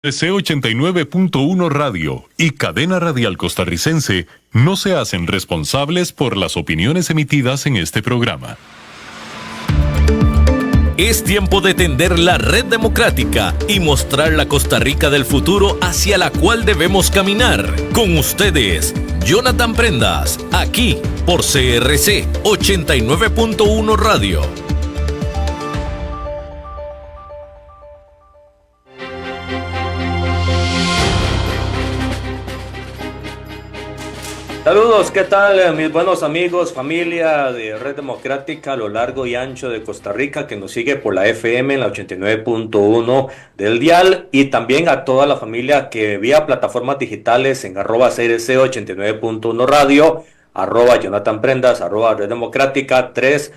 RC 89.1 Radio y Cadena Radial Costarricense no se hacen responsables por las opiniones emitidas en este programa. Es tiempo de tender la red democrática y mostrar la Costa Rica del futuro hacia la cual debemos caminar. Con ustedes, Jonathan Prendas, aquí por CRC 89.1 Radio. Saludos, ¿qué tal mis buenos amigos, familia de Red Democrática a lo largo y ancho de Costa Rica que nos sigue por la FM en la 89.1 del dial y también a toda la familia que vía plataformas digitales en @CRC 89.1 Radio, @Jonathan Prendas, @Red Democrática, tres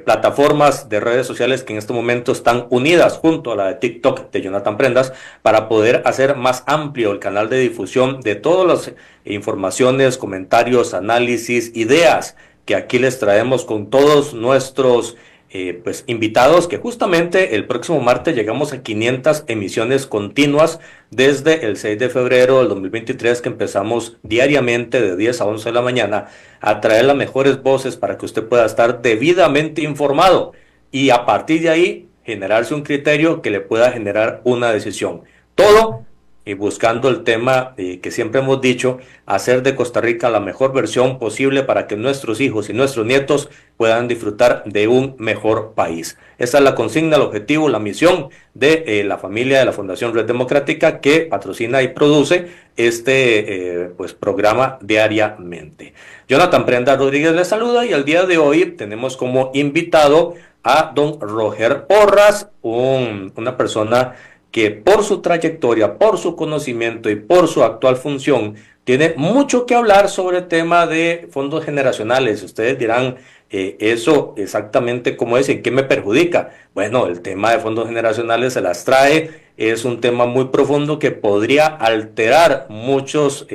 plataformas de redes sociales que en este momento están unidas junto a la de TikTok de Jonathan Prendas para poder hacer más amplio el canal de difusión de todas las informaciones, comentarios, análisis, ideas que aquí les traemos con todos nuestros invitados, que justamente el próximo martes llegamos a 500 emisiones continuas desde el 6 de febrero del 2023 que empezamos diariamente de 10 a 11 de la mañana a traer las mejores voces para que usted pueda estar debidamente informado y a partir de ahí generarse un criterio que le pueda generar una decisión. Todo y buscando el tema que siempre hemos dicho, hacer de Costa Rica la mejor versión posible para que nuestros hijos y nuestros nietos puedan disfrutar de un mejor país. Esa es la consigna, el objetivo, la misión de la familia de la Fundación Red Democrática que patrocina y produce este programa diariamente. Jonathan Prenda Rodríguez les saluda y el día de hoy tenemos como invitado a don Roger Porras, una persona que por su trayectoria, por su conocimiento y por su actual función, tiene mucho que hablar sobre el tema de fondos generacionales. Ustedes dirán, eso exactamente cómo es, ¿en qué me perjudica? Bueno, el tema de fondos generacionales se las trae, es un tema muy profundo que podría alterar muchos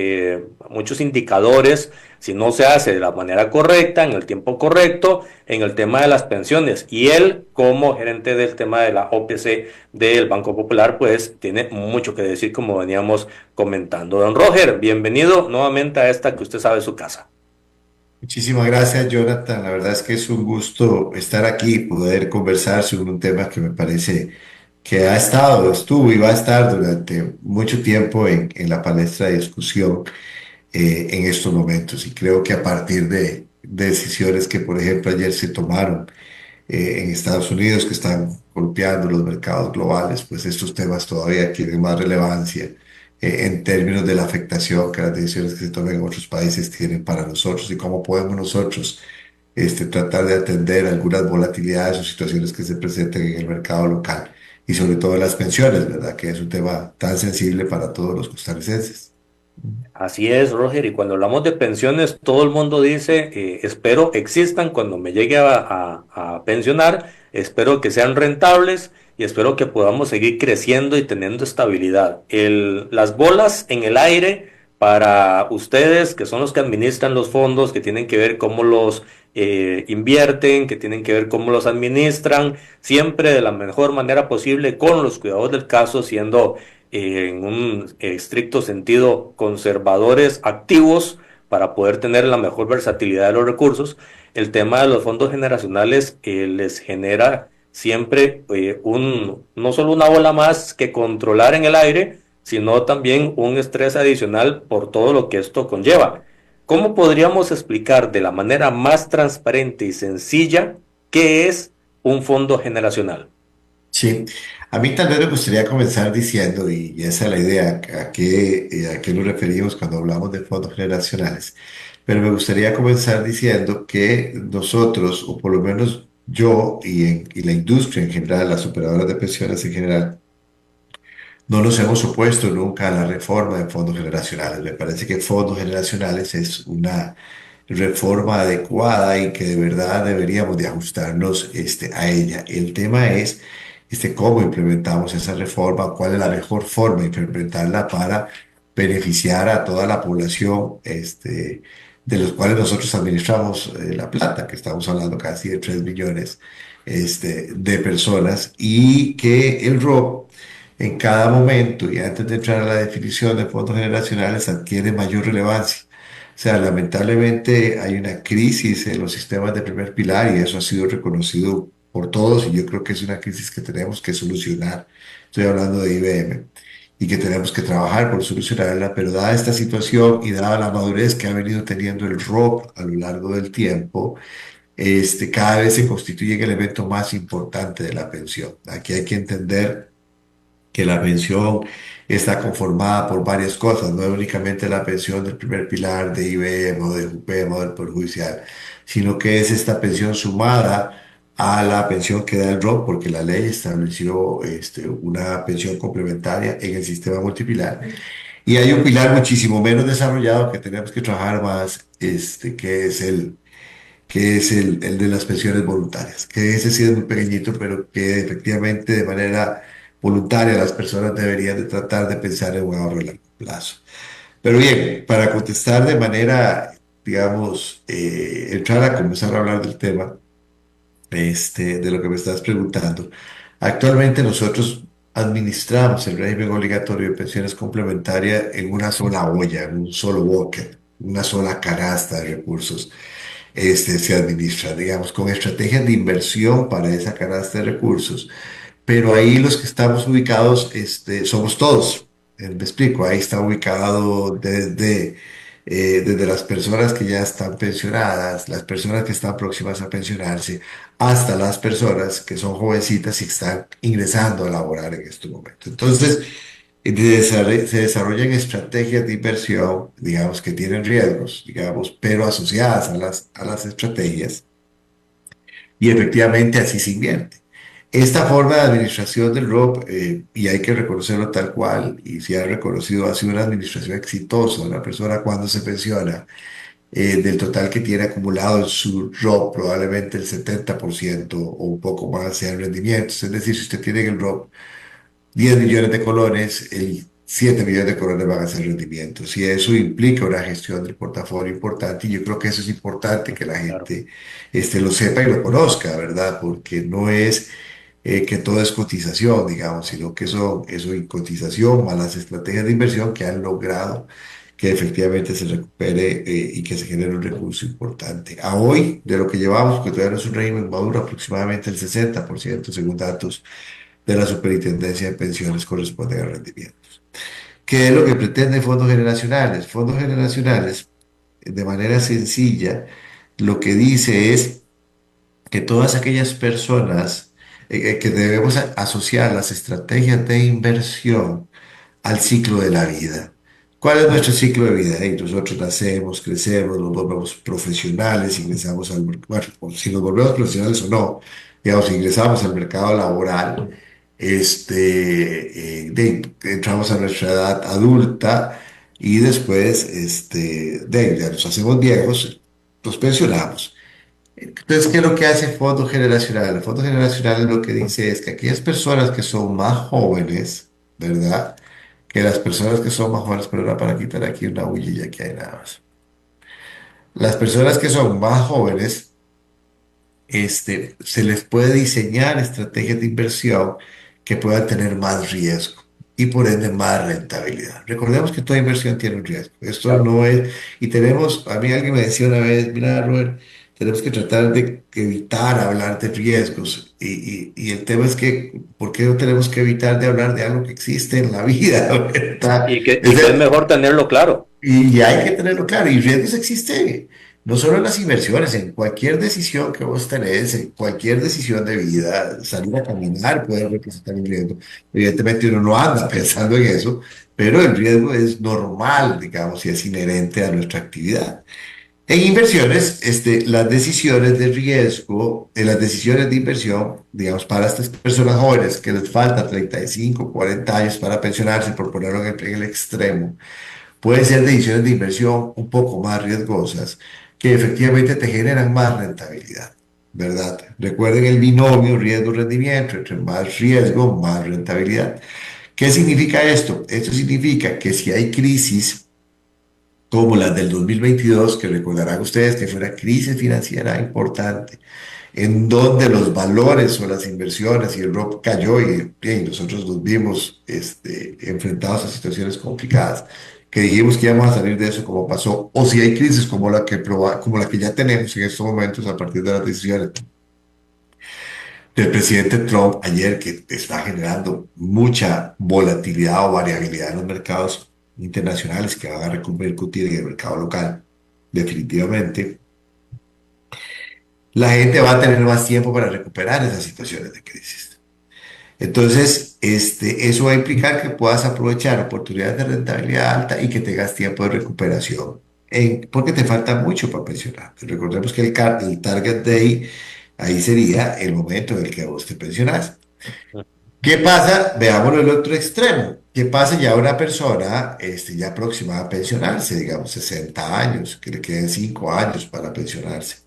indicadores si no se hace de la manera correcta, en el tiempo correcto, en el tema de las pensiones. Y él, como gerente del tema de la OPC del Banco Popular, pues tiene mucho que decir, como veníamos comentando. Don Roger, bienvenido nuevamente a esta que usted sabe su casa. Muchísimas gracias, Jonathan. La verdad es que es un gusto estar aquí y poder conversar sobre un tema que me parece que estuvo y va a estar durante mucho tiempo en la palestra de discusión en estos momentos. Y creo que a partir de decisiones que, por ejemplo, ayer se tomaron en Estados Unidos, que están golpeando los mercados globales, pues estos temas todavía tienen más relevancia en términos de la afectación que las decisiones que se tomen en otros países tienen para nosotros y cómo podemos nosotros tratar de atender algunas volatilidades o situaciones que se presenten en el mercado local y sobre todo en las pensiones, ¿verdad? Que es un tema tan sensible para todos los costarricenses. Así es, Roger, y cuando hablamos de pensiones, todo el mundo dice, espero existan cuando me llegue a pensionar, espero que sean rentables y espero que podamos seguir creciendo y teniendo estabilidad. Las bolas en el aire para ustedes, que son los que administran los fondos, que tienen que ver cómo los invierten, que tienen que ver cómo los administran, siempre de la mejor manera posible, con los cuidados del caso, siendo en un estricto sentido conservadores activos para poder tener la mejor versatilidad de los recursos. El tema de los fondos generacionales les genera siempre no solo una bola más que controlar en el aire, sino también un estrés adicional por todo lo que esto conlleva. ¿Cómo podríamos explicar de la manera más transparente y sencilla qué es un fondo generacional? Sí, a mí tal vez me gustaría comenzar diciendo, y esa es la idea, a qué nos referimos cuando hablamos de fondos generacionales, pero me gustaría comenzar diciendo que nosotros, o por lo menos yo y la industria en general, las operadoras de pensiones en general, no nos hemos opuesto nunca a la reforma de fondos generacionales. Me parece que fondos generacionales es una reforma adecuada y que de verdad deberíamos de ajustarnos a ella. El tema es cómo implementamos esa reforma, cuál es la mejor forma de implementarla para beneficiar a toda la población de los cuales nosotros administramos la plata, que estamos hablando casi de 3 millones de personas, y que el ROP en cada momento y antes de entrar a la definición de fondos generacionales adquiere mayor relevancia. O sea, lamentablemente hay una crisis en los sistemas de primer pilar y eso ha sido reconocido por todos y yo creo que es una crisis que tenemos que solucionar. Estoy hablando de IBM y que tenemos que trabajar por solucionarla, pero dada esta situación y dada la madurez que ha venido teniendo el ROP a lo largo del tiempo, cada vez se constituye el elemento más importante de la pensión. Aquí hay que entender que la pensión está conformada por varias cosas, no es únicamente la pensión del primer pilar de IBM o de UPM o del Poder Judicial, sino que es esta pensión sumada a la pensión que da el ROC, porque la ley estableció una pensión complementaria en el sistema multipilar. Y hay un pilar muchísimo menos desarrollado que tenemos que trabajar más, que es el de las pensiones voluntarias, que ese sí es muy pequeñito, pero que efectivamente de manera voluntaria las personas deberían de tratar de pensar en un ahorro a largo plazo. Pero bien, para contestar de manera, digamos, entrar a comenzar a hablar del tema, de lo que me estás preguntando, actualmente nosotros administramos el régimen obligatorio de pensiones complementarias en una sola olla, en un solo bucket, una sola canasta de recursos se administra, digamos, con estrategias de inversión para esa canasta de recursos. Pero ahí los que estamos ubicados somos todos. Me explico, ahí está ubicado desde las personas que ya están pensionadas, las personas que están próximas a pensionarse, hasta las personas que son jovencitas y están ingresando a laborar en este momento. Entonces, se desarrollan estrategias de inversión, digamos, que tienen riesgos, digamos, pero asociadas a las estrategias y efectivamente así se invierte. Esta forma de administración del ROP, y hay que reconocerlo tal cual, y se ha reconocido, ha sido una administración exitosa. Una persona cuando se pensiona, del total que tiene acumulado en su ROP, probablemente el 70% o un poco más sean rendimientos. Es decir, si usted tiene en el ROP 10 millones de colones, el 7 millones de colones van a ser rendimientos. Y eso implica una gestión del portafolio importante. Y yo creo que eso es importante que la Claro. gente lo sepa y lo conozca, ¿verdad? Porque no es que todo es cotización, digamos, sino que eso y cotización más las estrategias de inversión que han logrado que efectivamente se recupere y que se genere un recurso importante. A hoy, de lo que llevamos, que todavía no es un régimen maduro, aproximadamente el 60%, según datos de la Superintendencia de Pensiones, corresponden a rendimientos. ¿Qué es lo que pretende fondos generacionales? Fondos generacionales, de manera sencilla, lo que dice es que todas aquellas personas que debemos asociar las estrategias de inversión al ciclo de la vida. ¿Cuál es nuestro ciclo de vida? Nosotros nacemos, crecemos, nos volvemos profesionales, ingresamos al mercado, bueno, o si nos volvemos profesionales o no, digamos, ingresamos al mercado laboral, entramos a nuestra edad adulta y después ya nos hacemos viejos, nos pensionamos. Entonces, ¿qué es lo que hace el Fondo Generacional? El Fondo Generacional lo que dice es que aquellas personas que son más jóvenes, ¿verdad? Que las personas que son más jóvenes, pero era para quitar aquí una bulla que hay nada más. Las personas que son más jóvenes, se les puede diseñar estrategias de inversión que puedan tener más riesgo y por ende más rentabilidad. Recordemos que toda inversión tiene un riesgo. Esto Claro. no es, y tenemos, a mí alguien me decía una vez, mira, Robert, tenemos que tratar de evitar hablar de riesgos. Y el tema es que, ¿por qué no tenemos que evitar de hablar de algo que existe en la vida? ¿Verdad? Y que es mejor tenerlo claro. Y hay que tenerlo claro, y riesgos existen, no solo en las inversiones, en cualquier decisión que vos tenés, en cualquier decisión de vida, salir a caminar puede representar un riesgo. Evidentemente uno no anda pensando en eso, pero el riesgo es normal, digamos, y es inherente a nuestra actividad. En inversiones, las decisiones de riesgo, las decisiones de inversión, digamos, para estas personas jóvenes que les falta 35, 40 años para pensionarse, por ponerlo en el extremo, pueden ser decisiones de inversión un poco más riesgosas que efectivamente te generan más rentabilidad, ¿verdad? Recuerden el binomio riesgo-rendimiento, entre más riesgo, más rentabilidad. ¿Qué significa esto? Esto significa que si hay crisis como las del 2022, que recordarán ustedes que fue una crisis financiera importante, en donde los valores o las inversiones y el rock cayó y nosotros nos vimos enfrentados a situaciones complicadas, que dijimos que íbamos a salir de eso como pasó, o si hay crisis como la que ya tenemos en estos momentos a partir de las decisiones del presidente Trump ayer, que está generando mucha volatilidad o variabilidad en los mercados internacionales que van a repercutir en el mercado local, definitivamente, la gente va a tener más tiempo para recuperar esas situaciones de crisis. Entonces, eso va a implicar que puedas aprovechar oportunidades de rentabilidad alta y que tengas tiempo de recuperación, porque te falta mucho para pensionar. Recordemos que el target day ahí sería el momento en el que vos te pensionás. ¿Qué pasa? Veámoslo el otro extremo. ¿Qué pasa ya una persona ya próxima a pensionarse, digamos 60 años, que le queden 5 años para pensionarse,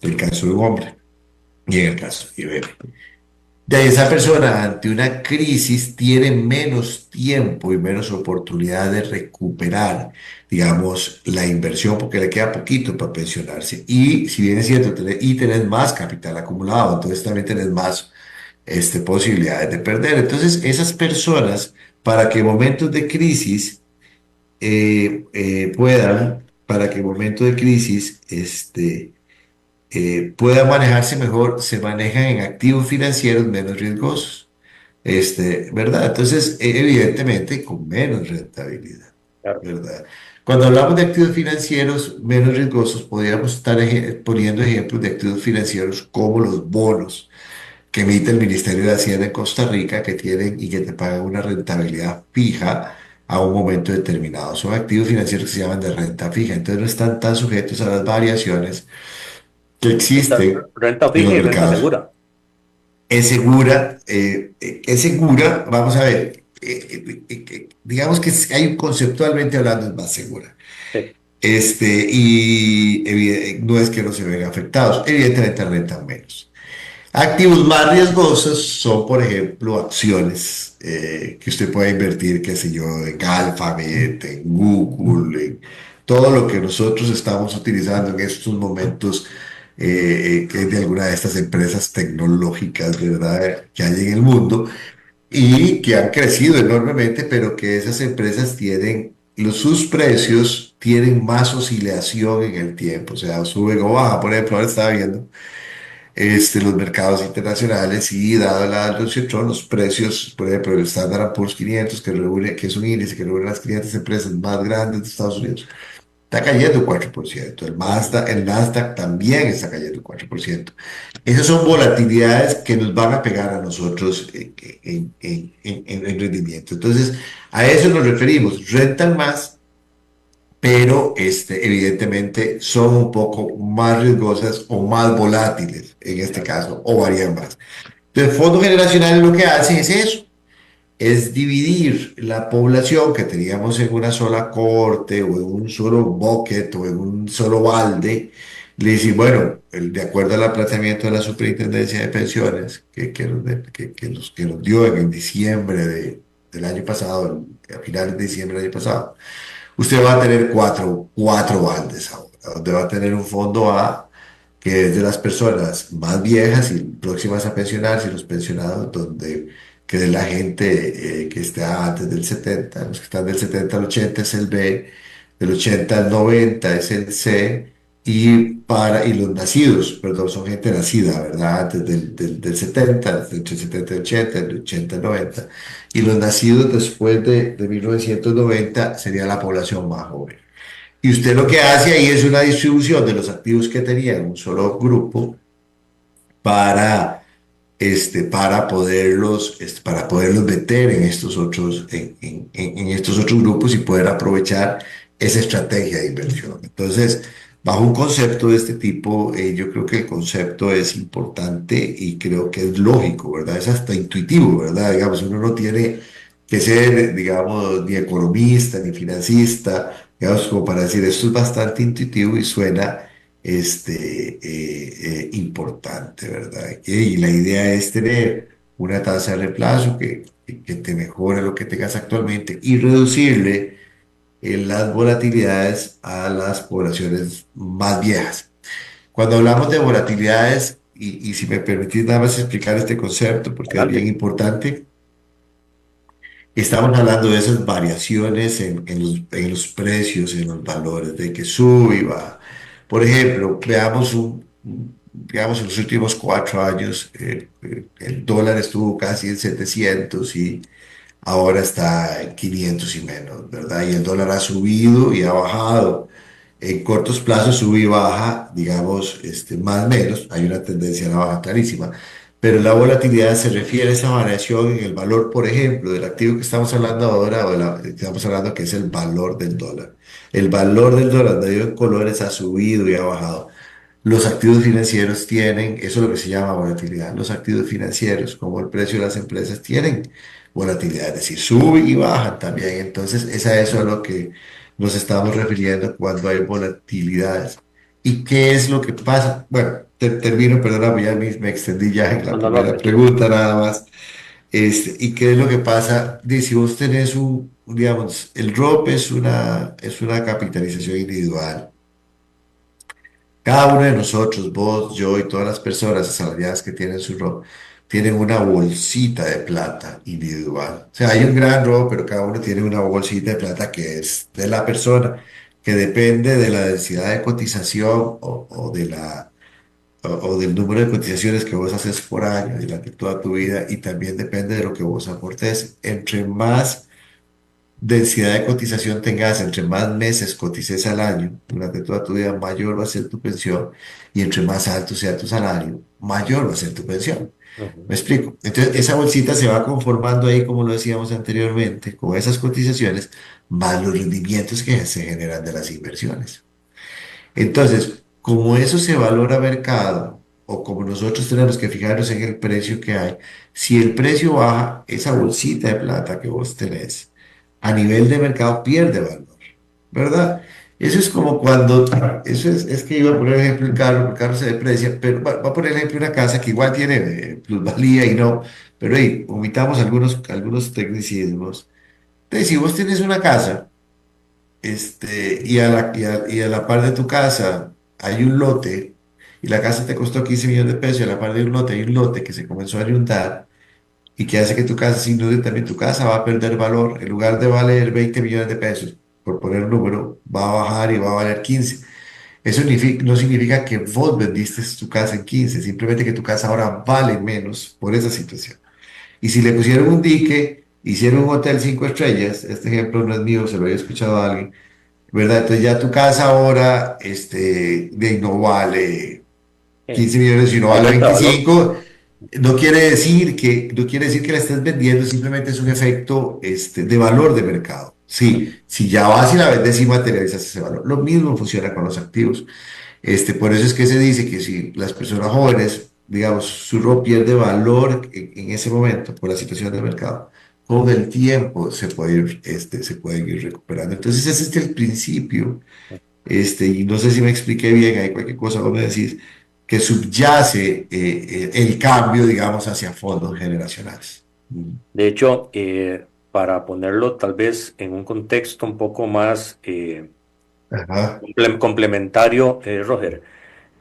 en el caso de un hombre y en el caso de bebé? De ahí esa persona ante una crisis tiene menos tiempo y menos oportunidad de recuperar, digamos, la inversión porque le queda poquito para pensionarse. Y si bien es cierto, tenés más capital acumulado, entonces también tenés más posibilidades de perder. Entonces, esas personas, para que en momentos de crisis para que en momentos de crisis, pueda manejarse mejor, se manejan en activos financieros menos riesgosos, ¿verdad? Entonces, evidentemente, con menos rentabilidad, Claro. ¿verdad? Cuando hablamos de activos financieros menos riesgosos, podríamos estar poniendo ejemplos de activos financieros como los bonos que emite el Ministerio de Hacienda en Costa Rica, que tienen y que te pagan una rentabilidad fija a un momento determinado. Son activos financieros que se llaman de renta fija, entonces no están tan sujetos a las variaciones que existen Renta en fija los y renta mercados. segura. Es segura, vamos a ver, digamos que hay conceptualmente hablando es más segura. Sí. No es que no se ven afectados, evidentemente rentan menos. Activos más riesgosos son, por ejemplo, acciones que usted puede invertir, qué sé yo, en Alphabet, en Google, en todo lo que nosotros estamos utilizando en estos momentos, que es de alguna de estas empresas tecnológicas, ¿verdad?, que hay en el mundo y que han crecido enormemente, pero que esas empresas sus precios tienen más oscilación en el tiempo, o sea, suben o bajan. Por ejemplo, ahora estaba viendo los mercados internacionales y dado la adopción, los precios, por ejemplo, el Standard Poor's 500, que es un índice que reúne las 500 empresas más grandes de Estados Unidos, está cayendo 4%. El Nasdaq también está cayendo 4%. Esas son volatilidades que nos van a pegar a nosotros en rendimiento. Entonces, a eso nos referimos. Rentan más, pero evidentemente son un poco más riesgosas o más volátiles en este Claro. caso, o varían más. Entonces, fondos generacionales lo que hacen es eso, es dividir la población que teníamos en una sola corte o en un solo bucket o en un solo balde. Le dicen, bueno, de acuerdo al planteamiento de la Superintendencia de Pensiones, que nos dio en diciembre del año pasado, a finales de diciembre del año pasado, usted va a tener cuatro baldes ahora, donde va a tener un fondo A, que es de las personas más viejas y próximas a pensionarse, y los pensionados, que de la gente que está antes del 70, los que están del 70 al 80 es el B, del 80 al 90 es el C, y los nacidos, perdón, son gente nacida, ¿verdad? Antes del 70, entre el 70 y el 80, del 80 al 90, y los nacidos después de 1990 sería la población más joven. Y usted lo que hace ahí es una distribución de los activos que tenía en un solo grupo para, para poderlos meter en estos otros, en estos otros grupos y poder aprovechar esa estrategia de inversión. Entonces, bajo un concepto de este tipo, yo creo que el concepto es importante y creo que es lógico, ¿verdad? Es hasta intuitivo, ¿verdad? Digamos, uno no tiene que ser, digamos, ni economista ni financista, digamos, como para decir esto es bastante intuitivo y suena importante, ¿verdad? Y la idea es tener una tasa de reemplazo que te mejore lo que tengas actualmente y reducirle las volatilidades a las poblaciones más viejas. Cuando hablamos de volatilidades, y si me permitís nada más explicar este concepto, porque es bien Adelante. importante. Estamos hablando de esas variaciones en los precios, en los valores, de que sube y baja. Por ejemplo, veamos en los últimos 4 años, el dólar estuvo casi en 700 y ahora está en 500 y menos, ¿verdad? Y el dólar ha subido y ha bajado. En cortos plazos sube y baja, digamos, más o menos, hay una tendencia a la baja clarísima, pero la volatilidad se refiere a esa variación en el valor, por ejemplo, del activo que estamos hablando ahora, o que estamos hablando que es el valor del dólar. El valor del dólar, medio en colores, ha subido y ha bajado. Los activos financieros tienen, eso es lo que se llama volatilidad. Los activos financieros, como el precio de las empresas, tienen volatilidad, es decir, suben y bajan también. Entonces, es a eso a lo que nos estamos refiriendo cuando hay volatilidades. ¿Y qué es lo que pasa? Bueno, termino, perdóname, ya me extendí ya en No, la no, no, primera tranquilo. pregunta nada más. ¿Y qué es lo que pasa? Si vos tenés digamos, el ROP es una capitalización individual. Cada uno de nosotros, vos, yo y todas las personas asalariadas que tienen su ROP, tienen una bolsita de plata individual. O sea, hay un gran ROP, pero cada uno tiene una bolsita de plata que es de la persona, que depende de la densidad de cotización o del número de cotizaciones que vos haces por año durante toda tu vida y también depende de lo que vos aportes. Entre más densidad de cotización tengas, entre más meses cotices al año durante toda tu vida, mayor va a ser tu pensión y entre más alto sea tu salario, mayor va a ser tu pensión. Ujú. ¿Me explico? Entonces, esa bolsita se va conformando ahí, como lo decíamos anteriormente, con esas cotizaciones, más los rendimientos que se generan de las inversiones. Entonces, como eso se valora a mercado, o como nosotros tenemos que fijarnos en el precio que hay, si el precio baja, esa bolsita de plata que vos tenés a nivel de mercado pierde valor, ¿verdad? Eso es como cuando, es que iba a poner ejemplo el carro se deprecia, pero va a poner ejemplo una casa que igual tiene plusvalía y no, pero ahí omitamos algunos tecnicismos. Entonces, si vos tenés una casa, y a la par de tu casa hay un lote, y la casa te costó 15 millones de pesos, y a la par de un lote hay un lote que se comenzó a inundar, y que hace que tu casa se inunde, también tu casa va a perder valor. En lugar de valer 20 millones de pesos, por poner un número, va a bajar y va a valer 15. Eso no significa que vos vendiste tu casa en 15, simplemente que tu casa ahora vale menos por esa situación. Y si le pusieron un dique, hicieron un hotel 5 estrellas, este ejemplo no es mío, se lo había escuchado a alguien, ¿verdad? Entonces ya tu casa ahora no vale Sí. 15 millones, sino vale Aumenta valor. 25. No quiere decir que la estés vendiendo, simplemente es un efecto de valor de mercado. Sí, si ya vas y la vendes y materializas ese valor. Lo mismo funciona con los activos. Por eso es que se dice que si las personas jóvenes, digamos, su ROP pierde valor en ese momento por la situación del mercado, con el tiempo se pueden ir recuperando. Entonces ese es el principio, y no sé si me expliqué bien, hay cualquier cosa vos me decís, que subyace el cambio, digamos, hacia fondos generacionales. De hecho, para ponerlo tal vez en un contexto un poco más Ajá, complementario, Roger,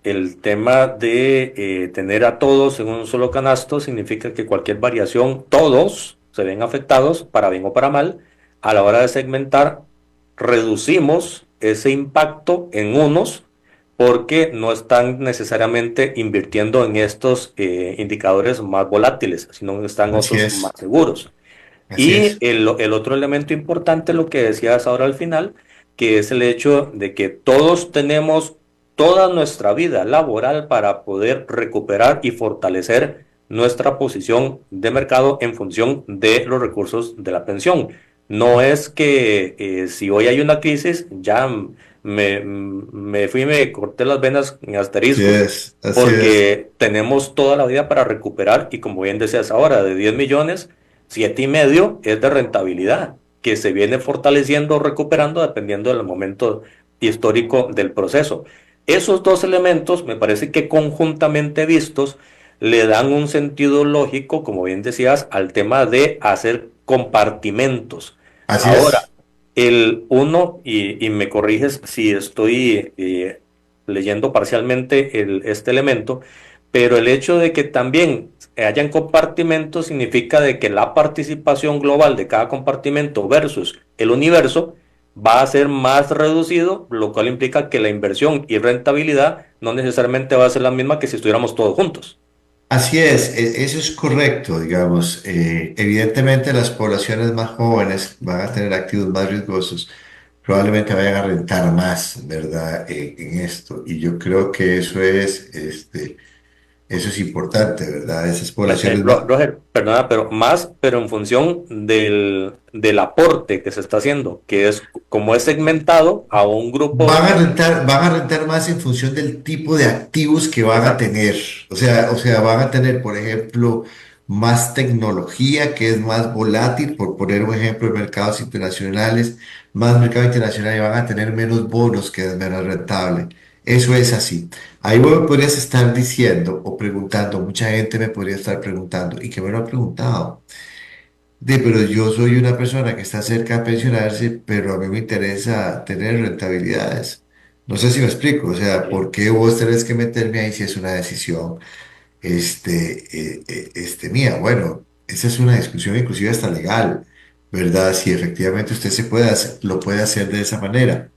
el tema de tener a todos en un solo canasto significa que cualquier variación, todos se ven afectados, para bien o para mal. A la hora de segmentar, reducimos ese impacto en unos porque no están necesariamente invirtiendo en estos indicadores más volátiles, sino que están así otros más es, seguros. así Y es, el otro elemento importante, lo que decías ahora al final, que es el hecho de que todos tenemos toda nuestra vida laboral para poder recuperar y fortalecer nuestra posición de mercado en función de los recursos de la pensión. No es que si hoy hay una crisis, ya me fui y me corté las venas en así asterisco, es, así es, porque tenemos toda la vida para recuperar y como bien decías ahora, de 10 millones 7,5 es de rentabilidad, que se viene fortaleciendo o recuperando dependiendo del momento histórico del proceso. Esos dos elementos, me parece que conjuntamente vistos, le dan un sentido lógico, como bien decías, al tema de hacer compartimentos. así Ahora, es. el uno, y me corriges si estoy leyendo parcialmente este elemento, pero el hecho de que también hayan compartimentos significa de que la participación global de cada compartimento versus el universo va a ser más reducido, lo cual implica que la inversión y rentabilidad no necesariamente va a ser la misma que si estuviéramos todos juntos. Así es, eso es correcto, digamos. Evidentemente las poblaciones más jóvenes van a tener activos más riesgosos, probablemente vayan a rentar más, ¿verdad? En esto. Y yo creo que eso es importante, ¿verdad? Esas poblaciones Roger, perdona, pero más, pero en función del aporte que se está haciendo, que es como es segmentado a un grupo. van a rentar más en función del tipo de activos que van a Exacto. tener. O sea, van a tener, por ejemplo, más tecnología que es más volátil, por poner un ejemplo, en mercados internacionales, más mercado internacional y van a tener menos bonos que es menos rentable. Eso es así. Ahí vos me podrías estar diciendo o preguntando, mucha gente me podría estar preguntando, y que me lo ha preguntado. Pero yo soy una persona que está cerca de pensionarse, pero a mí me interesa tener rentabilidades. No sé si me explico, o sea, ¿por qué vos tenés que meterme ahí si es una decisión mía? Bueno, esa es una discusión inclusive hasta legal, ¿verdad? Si efectivamente usted lo puede hacer de esa manera.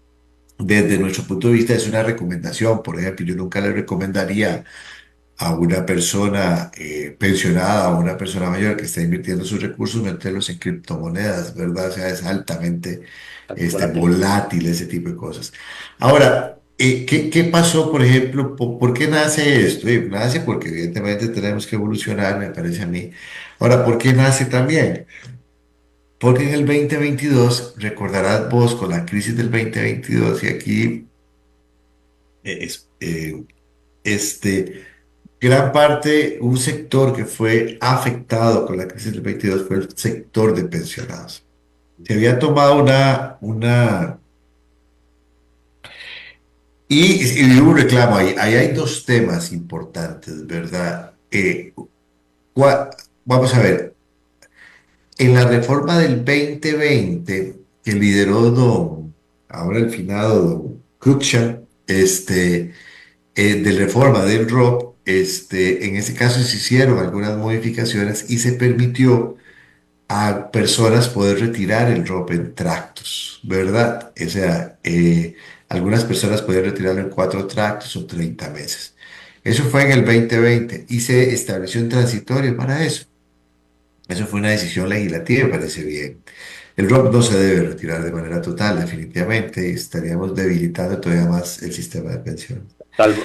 Desde nuestro punto de vista es una recomendación, por ejemplo, yo nunca le recomendaría a una persona pensionada o una persona mayor que está invirtiendo sus recursos, meterlos en criptomonedas, ¿verdad? O sea, es altamente Volátil. volátil ese tipo de cosas. Ahora, ¿qué pasó, por ejemplo? ¿Por qué nace esto? Nace porque evidentemente tenemos que evolucionar, me parece a mí. Ahora, ¿por qué nace también? Porque en el 2022, recordarás vos con la crisis del 2022, y aquí es, este, gran parte, un sector que fue afectado con la crisis del 22 fue el sector de pensionados. Se había tomado y hubo un reclamo ahí. Ahí hay dos temas importantes, ¿verdad? Vamos a ver, en la reforma del 2020 que lideró ahora el finado don Cruikshank, de reforma del ROP, en ese caso se hicieron algunas modificaciones y se permitió a personas poder retirar el ROP en tractos, ¿verdad? O sea, algunas personas podían retirarlo en 4 tractos o 30 meses. Eso fue en el 2020 y se estableció un transitorio para eso. Eso fue una decisión legislativa y me parece bien. El ROP no se debe retirar de manera total, definitivamente. Estaríamos debilitando todavía más el sistema de pensiones.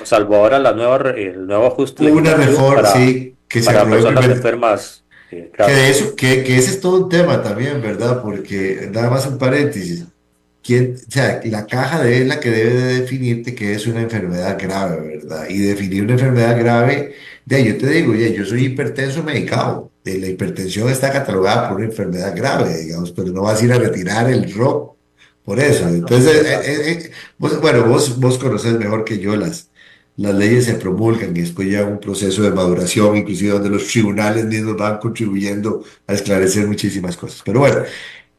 Salvo ahora el nuevo ajuste Hubo una legislativo reforma, sí, que se para aprobó en personas primer. enfermas Que de graves. eso, que ese es todo un tema también, ¿verdad? Porque nada más un paréntesis. O sea, la caja es la que debe de definirte qué es una enfermedad grave, ¿verdad? Y definir una enfermedad grave, yo te digo, yo soy hipertenso medicado. La hipertensión está catalogada por una enfermedad grave, digamos, pero no vas a ir a retirar el ROC por eso. Exacto, Entonces, exacto. bueno, vos conocés mejor que yo las leyes se promulgan y después llega un proceso de maduración, inclusive donde los tribunales mismos van contribuyendo a esclarecer muchísimas cosas. Pero bueno,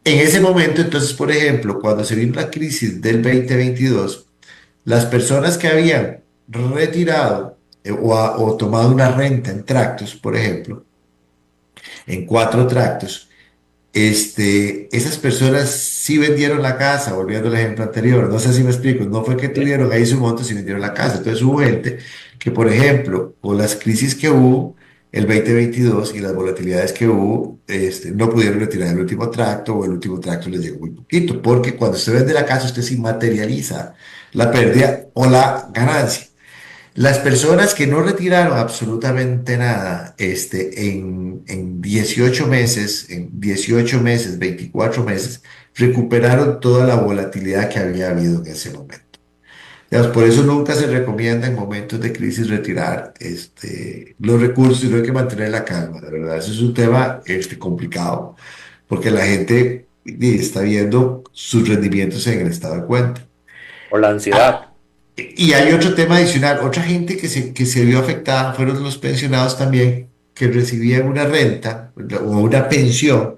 en ese momento, entonces, por ejemplo, cuando se vino la crisis del 2022, las personas que habían retirado o tomado una renta en tractos, por ejemplo, en 4 tractos, esas personas sí vendieron la casa, volviendo al ejemplo anterior, no sé si me explico, no fue que Sí. tuvieron ahí su monto, si vendieron la casa. Entonces hubo gente que, por ejemplo, con las crisis que hubo el 2022 y las volatilidades que hubo, no pudieron retirar el último tracto o el último tracto les llegó muy poquito, porque cuando usted vende la casa, usted sí materializa la pérdida o la ganancia. Las personas que no retiraron absolutamente nada, en 18 meses, 24 meses, recuperaron toda la volatilidad que había habido en ese momento. Digamos, por eso nunca se recomienda en momentos de crisis retirar los recursos, sino hay que mantener la calma, de verdad. Eso es un tema complicado, porque la gente está viendo sus rendimientos en el estado de cuenta. O la Ah, ansiedad. y hay otro tema adicional, otra gente que se vio afectada fueron los pensionados también, que recibían una renta o una pensión.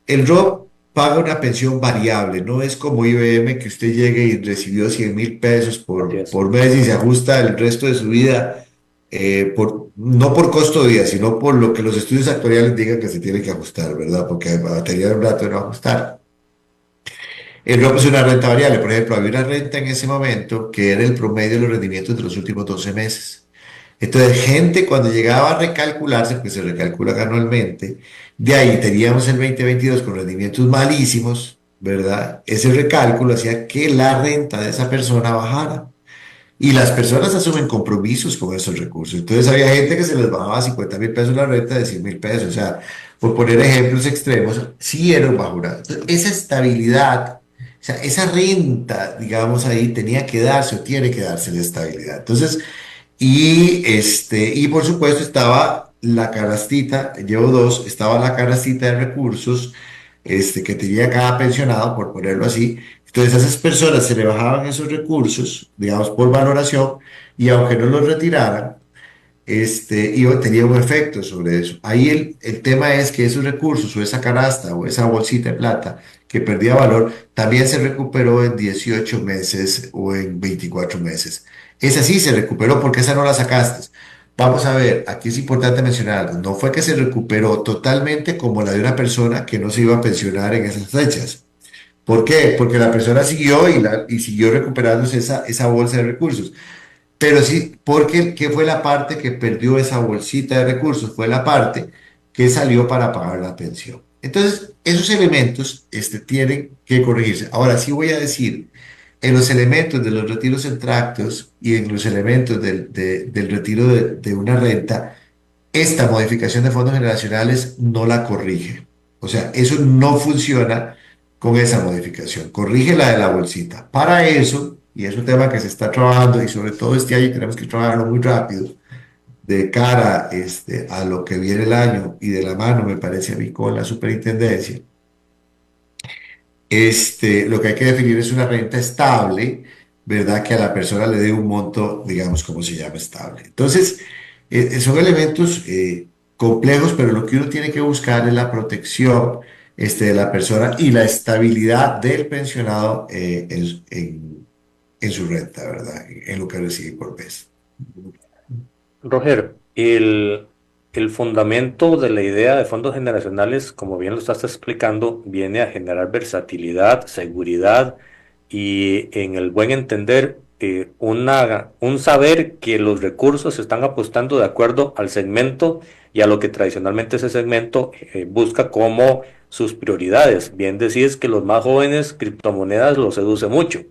El ROP paga una pensión variable, no es como IBM que usted llegue y recibió 100.000 pesos Así por, es. por mes y se ajusta el resto de su vida. no por costo de vida, sino por lo que los estudios actuariales digan que se tiene que ajustar, ¿verdad? Porque batería un rato de no ajustar. El ROP es una renta variable. Por ejemplo, había una renta en ese momento que era el promedio de los rendimientos de los últimos 12 meses. Entonces, gente cuando llegaba a recalcularse, pues se recalcula anualmente, de ahí teníamos el 2022 con rendimientos malísimos, ¿verdad? Ese recálculo hacía que la renta de esa persona bajara. Y las personas asumen compromisos con esos recursos. Entonces había gente que se les bajaba 50.000 pesos la renta de 100.000 pesos. O sea, por poner ejemplos extremos, sí era un bajura. Entonces, esa estabilidad, o sea, esa renta, digamos ahí, tenía que darse o tiene que darse la estabilidad. Entonces, y por supuesto estaba la canastita, llevo dos, estaba la canastita de recursos que tenía cada pensionado, por ponerlo así. Entonces a esas personas se le bajaban esos recursos, digamos, por valoración, y aunque no los retiraran, tenía un efecto sobre eso. Ahí el tema es que esos recursos o esa canasta o esa bolsita de plata que perdía valor también se recuperó en 18 meses o en 24 meses. Esa sí se recuperó porque esa no la sacaste. Vamos a ver, aquí es importante mencionar algo. No fue que se recuperó totalmente como la de una persona que no se iba a pensionar en esas fechas. ¿Por qué? Porque la persona siguió y siguió recuperándose esa bolsa de recursos. Pero sí, porque ¿qué fue la parte que perdió esa bolsita de recursos? Fue la parte que salió para pagar la pensión. Entonces, esos elementos tienen que corregirse. Ahora sí voy a decir, en los elementos de los retiros en tractos y en los elementos del retiro de una renta, esta modificación de fondos generacionales no la corrige. O sea, eso no funciona con esa modificación. Corrige la de la bolsita. Para eso, y es un tema que se está trabajando y sobre todo este año tenemos que trabajarlo muy rápido, de cara a lo que viene el año y de la mano, me parece a mí, con la superintendencia, lo que hay que definir es una renta estable, ¿verdad? Que a la persona le dé un monto, digamos, como se llama estable. Entonces, son elementos complejos, pero lo que uno tiene que buscar es la protección de la persona y la estabilidad del pensionado en su renta, ¿verdad? En lo que recibe por mes. Roger, el fundamento de la idea de fondos generacionales, como bien lo estás explicando, viene a generar versatilidad, seguridad y, en el buen entender, un saber que los recursos se están apostando de acuerdo al segmento y a lo que tradicionalmente ese segmento busca como sus prioridades. Bien decís que los más jóvenes criptomonedas los seduce mucho,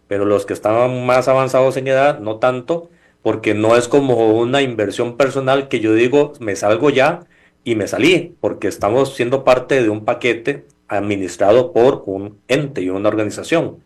pero los que estaban más avanzados en edad no tanto, porque no es como una inversión personal que yo digo, me salgo ya y me salí, porque estamos siendo parte de un paquete administrado por un ente y una organización.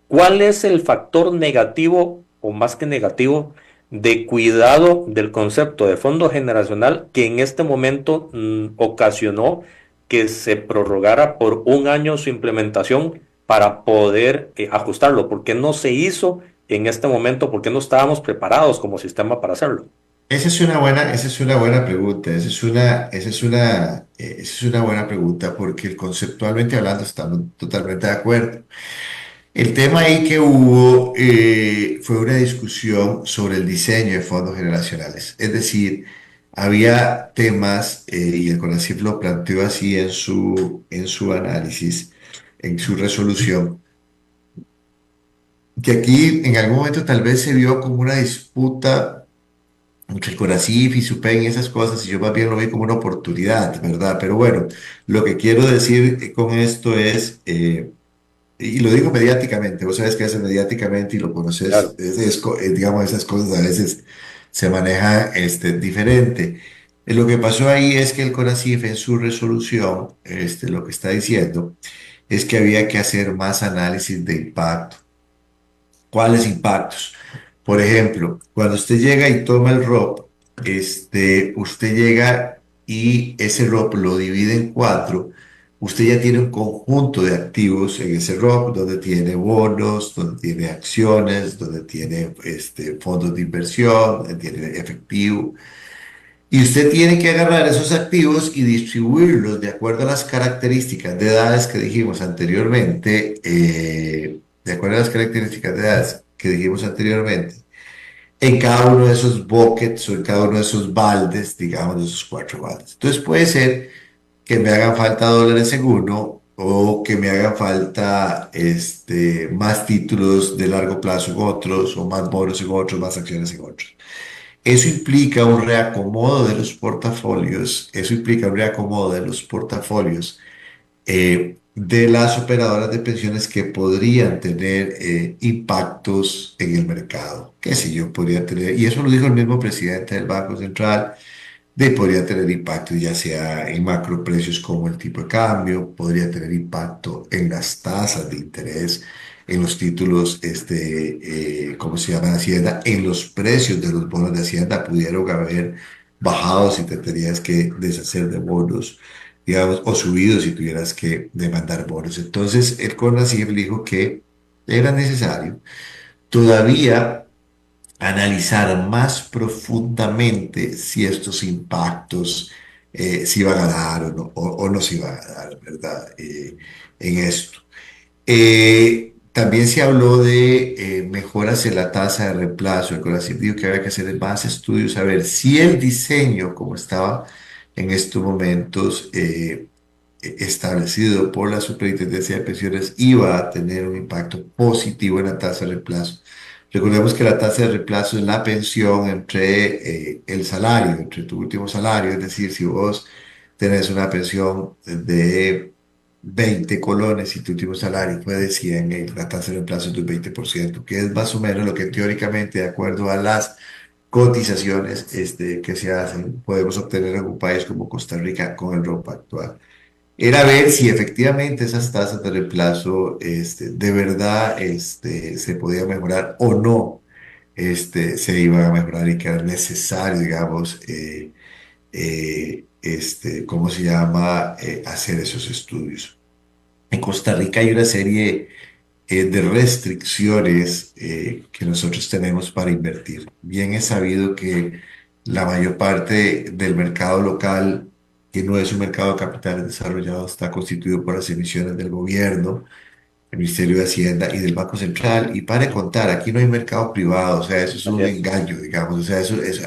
¿Cuál es el factor negativo o más que negativo de cuidado del concepto de fondo generacional que en este momento ocasionó que se prorrogara por un año su implementación para poder ajustarlo? ¿Por qué no se hizo en este momento? ¿Por qué no estábamos preparados como sistema para hacerlo? Esa es una buena pregunta, esa es una buena pregunta porque conceptualmente hablando estamos totalmente de acuerdo. El tema ahí que hubo fue una discusión sobre el diseño de fondos generacionales. Es decir, había temas, y el CONACYT lo planteó así en su análisis, en su resolución, que aquí en algún momento tal vez se vio como una disputa entre el CONACYT y SUPEN y esas cosas, y yo más bien lo vi como una oportunidad, ¿verdad? Pero bueno, lo que quiero decir con esto es... y lo digo mediáticamente, vos sabes que hace mediáticamente y lo conoces, Claro. digamos, esas cosas a veces se maneja diferente. Lo que pasó ahí es que el CONACYT en su resolución, lo que está diciendo es que había que hacer más análisis de impacto. ¿Cuáles impactos? Por ejemplo, cuando usted llega y toma el ROP, usted llega y ese ROP lo divide en cuatro. Usted ya tiene un conjunto de activos en ese ROP donde tiene bonos, donde tiene acciones, donde tiene fondos de inversión, donde tiene efectivo. Y usted tiene que agarrar esos activos y distribuirlos de acuerdo a las características de edades que dijimos anteriormente, de acuerdo a las características de edades que dijimos anteriormente, en cada uno de esos buckets o en cada uno de esos baldes, digamos, de esos cuatro baldes. Entonces puede ser que me hagan falta dólares en uno o que me hagan falta más títulos de largo plazo en otros o más bonos en otros, más acciones en otros. Eso implica un reacomodo de los portafolios, eso implica un reacomodo de los portafolios de las operadoras de pensiones que podrían tener impactos en el mercado, qué sé yo, podría tener, y eso lo dijo el mismo presidente del Banco Central, de podría tener impacto ya sea en macroprecios como el tipo de cambio, podría tener impacto en las tasas de interés, en los títulos, ¿cómo se llama? De Hacienda, en los precios de los bonos de Hacienda pudieron haber bajado si te tenías que deshacer de bonos, digamos, o subido si tuvieras que demandar bonos. Entonces, el CONACYT dijo que era necesario todavía analizar más profundamente si estos impactos se iban a dar o no se iban a dar, ¿verdad? En esto. También se habló de mejoras en la tasa de reemplazo. El CONACYT dijo que había que hacer más estudios a ver si el diseño, como estaba en estos momentos establecido por la Superintendencia de Pensiones, iba a tener un impacto positivo en la tasa de reemplazo. Recordemos que la tasa de reemplazo es la pensión entre el salario, entre tu último salario, es decir, si vos tenés una pensión de 20 colones y tu último salario fue de 100, la tasa de reemplazo es del 20%, que es más o menos lo que teóricamente, de acuerdo a las cotizaciones que se hacen, podemos obtener en un país como Costa Rica con el ROP actual. Era ver si efectivamente esas tasas de reemplazo de verdad se podía mejorar o no se iban a mejorar y que era necesario, digamos, ¿cómo se llama? Hacer esos estudios. En Costa Rica hay una serie de restricciones que nosotros tenemos para invertir. Bien es sabido que la mayor parte del mercado local, que no es un mercado de capitales desarrollados, está constituido por las emisiones del gobierno, el Ministerio de Hacienda y del Banco Central. Y para de contar, aquí no hay mercado privado, o sea, eso es Así un es. engaño, digamos. O sea,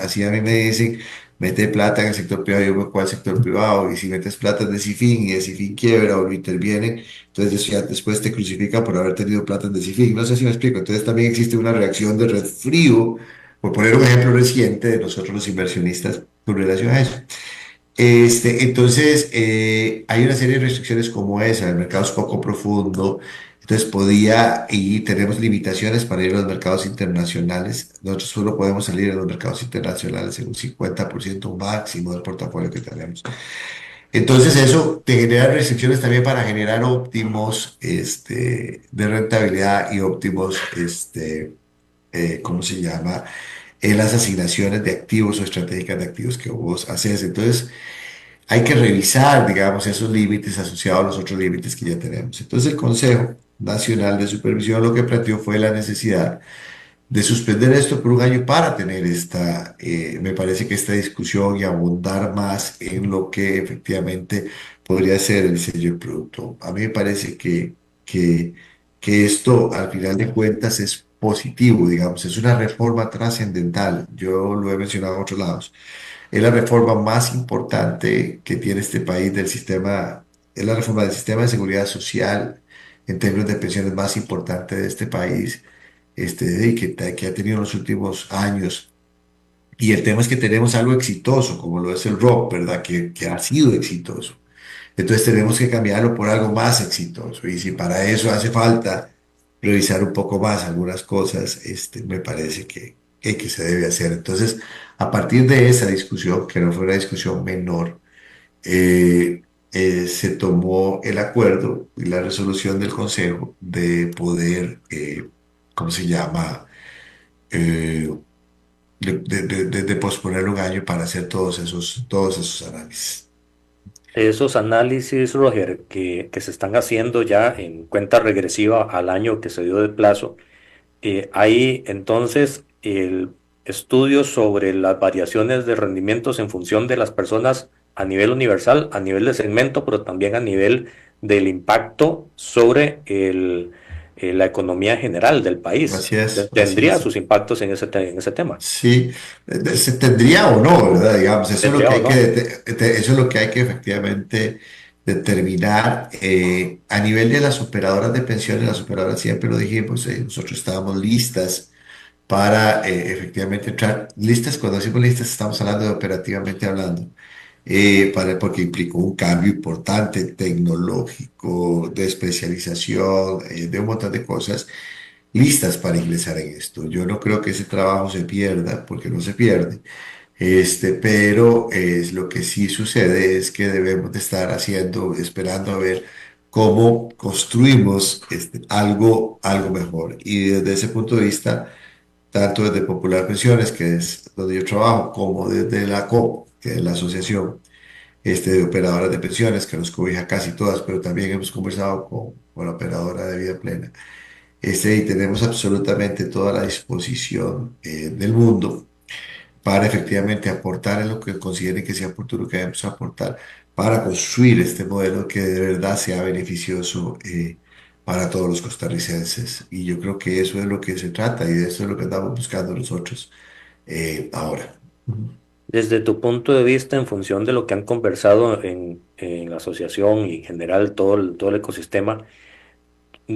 así a mí me dicen, mete plata en el sector privado, yo me voy al sector privado, y si metes plata en Decifin y Decifin quiebra o lo interviene, entonces eso ya después te crucifica por haber tenido plata en Decifin. No sé si me explico. Entonces también existe una reacción de resfrío, por poner un ejemplo reciente de nosotros los inversionistas con relación a eso. Entonces, hay una serie de restricciones como esa, el mercado es poco profundo, entonces y tenemos limitaciones para ir a los mercados internacionales, nosotros solo podemos salir a los mercados internacionales en un 50% máximo del portafolio que tenemos. Entonces, eso te genera restricciones también para generar óptimos de rentabilidad y óptimos, ¿cómo se llama? Las asignaciones de activos o estratégicas de activos que vos haces. Entonces, hay que revisar, digamos, esos límites asociados a los otros límites que ya tenemos. Entonces, el Consejo Nacional de Supervisión lo que planteó fue la necesidad de suspender esto por un año para tener me parece que esta discusión y abundar más en lo que efectivamente podría ser el diseño del producto. A mí me parece que, que esto, al final de cuentas, es positivo, digamos, es una reforma trascendental. Yo lo he mencionado en otros lados. Es la reforma más importante que tiene este país del sistema, es la reforma del sistema de seguridad social en términos de pensiones más importante de este país, y que ha tenido en los últimos años. Y el tema es que tenemos algo exitoso, como lo es el rock, ¿verdad? Que ha sido exitoso. Entonces tenemos que cambiarlo por algo más exitoso. Y si para eso hace falta revisar un poco más algunas cosas, me parece que se debe hacer. Entonces, a partir de esa discusión, que no fue una discusión menor, se tomó el acuerdo y la resolución del Consejo de poder, ¿cómo se llama? Eh, de posponer un año para hacer todos esos análisis. Esos análisis, Roger, que se están haciendo ya en cuenta regresiva al año que se dio de plazo, hay entonces el estudio sobre las variaciones de rendimientos en función de las personas a nivel universal, a nivel de segmento, pero también a nivel del impacto sobre la economía general del país. Así es, así Tendría es. sus impactos en ese tema. Sí, se tendría o no, ¿verdad? Digamos, eso es lo que ¿Tendría o hay que, no? eso es lo que hay que efectivamente determinar a nivel de las operadoras de pensiones. Las operadoras siempre lo dijimos, nosotros estábamos listas para efectivamente entrar. Listas, cuando decimos listas, estamos hablando de operativamente hablando, porque implicó un cambio importante tecnológico, de especialización, de un montón de cosas listas para ingresar en esto. Yo no creo que ese trabajo se pierda, porque no se pierde, pero es lo que sí sucede es que debemos de estar haciendo, esperando a ver cómo construimos algo mejor. Y desde ese punto de vista, tanto desde Popular Pensiones, que es donde yo trabajo, como desde la COP, que es la asociación de operadoras de pensiones, que nos cobija casi todas, pero también hemos conversado con la operadora de vida plena, y tenemos absolutamente toda la disposición del mundo para efectivamente aportar en lo que consideren que sea oportuno que debemos aportar para construir este modelo que de verdad sea beneficioso para todos los costarricenses. Y yo creo que eso es lo que se trata y de eso es lo que andamos buscando nosotros ahora. Desde tu punto de vista, en función de lo que han conversado en la asociación y en general todo el ecosistema,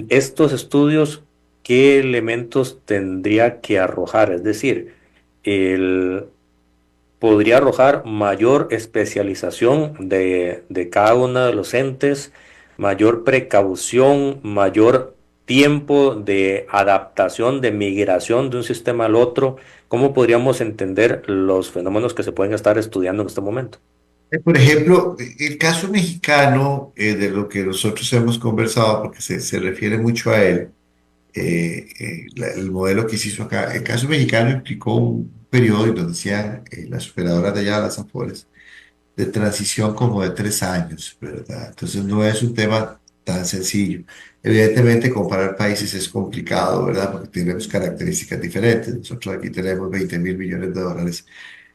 estos estudios, ¿qué elementos tendría que arrojar? Es decir, el, podría arrojar mayor especialización de cada uno de los entes, mayor precaución, mayor tiempo de adaptación, de migración de un sistema al otro. ¿Cómo podríamos entender los fenómenos que se pueden estar estudiando en este momento? Por ejemplo, el caso mexicano, de lo que nosotros hemos conversado, porque se refiere mucho a él, el modelo que se hizo acá. El caso mexicano implicó un periodo en donde decían las operadoras de allá, las Afores, de transición como de 3 años, ¿verdad? Entonces no es un tema tan sencillo. Evidentemente comparar países es complicado, ¿verdad? Porque tenemos características diferentes. Nosotros aquí tenemos 20.000 millones de dólares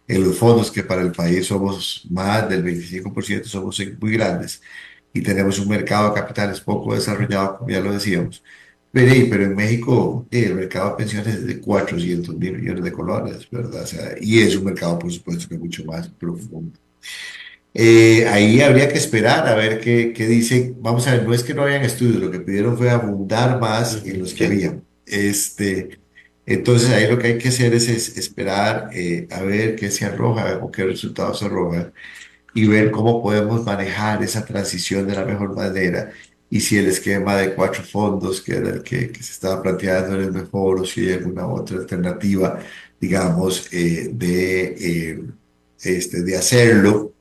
en los fondos, que para el país somos más del 25%, somos muy grandes, y tenemos un mercado de capitales poco desarrollado, como ya lo decíamos. Pero en México el mercado de pensiones es de 400.000 millones de colones, ¿verdad? O sea, y es un mercado, por supuesto, que es mucho más profundo. Ahí habría que esperar a ver qué dice. Vamos a ver, no es que no hayan estudios, lo que pidieron fue abundar más en Ujú. los que Sí, había. Entonces ahí lo que hay que hacer es esperar a ver qué se arroja o qué resultados se arrojan y ver cómo podemos manejar esa transición de la mejor manera y si el esquema de 4 fondos, que era el que se estaba planteando, era el mejor o si hay alguna otra alternativa, digamos, de hacerlo,